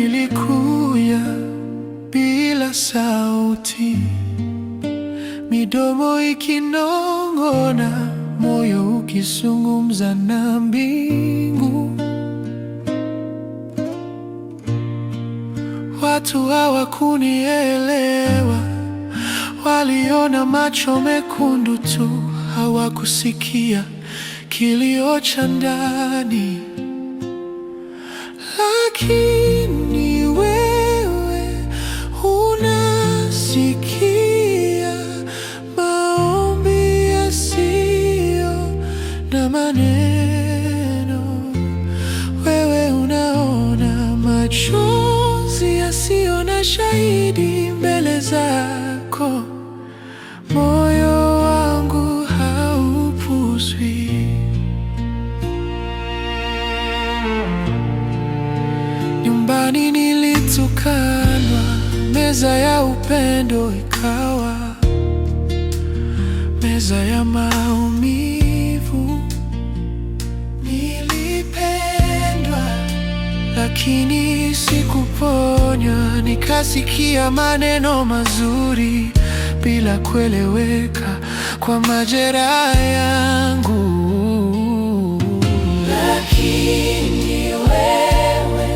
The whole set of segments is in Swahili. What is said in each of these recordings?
ilikuja bila sauti, midomo ikinong'ona, moyo ukizungumza na mbingu. Watu hawakunielewa, waliona macho mekundu tu, hawakusikia kilio cha ndani. Lakini wewe unasikia maombi yasiyo na maneno. Wewe unaona machozi yasiyo na shahidi mbele zako. Moyo wangu haupuzwi. Nyumbani nilitukanwa, meza ya upendo ikawa meza ya maumivu. Nilipendwa lakini sikuponywa, nikasikia maneno mazuri bila kueleweka kwa majeraha yangu. Lakini wewe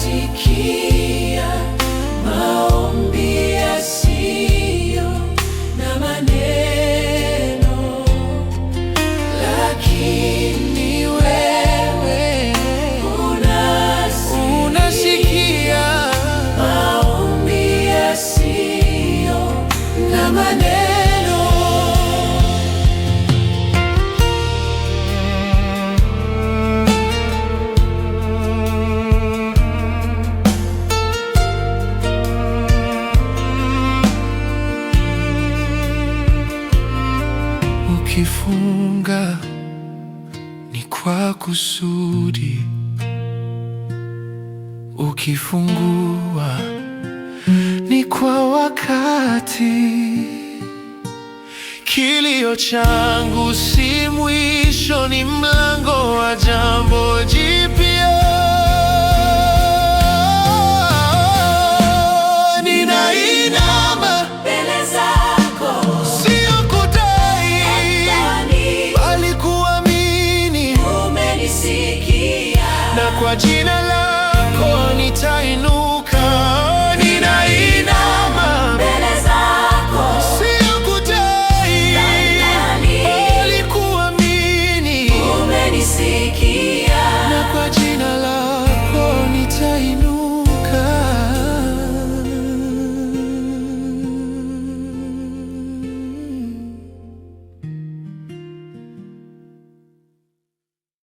unasikia maombi yasiyo na maneno. Lakini wewe unasikia maombi yasiyo na maneno. Ukifunga ni kwa kusudi, ukifungua ni kwa wakati. Kilio changu si mwisho, ni mlango wa jambo jipya.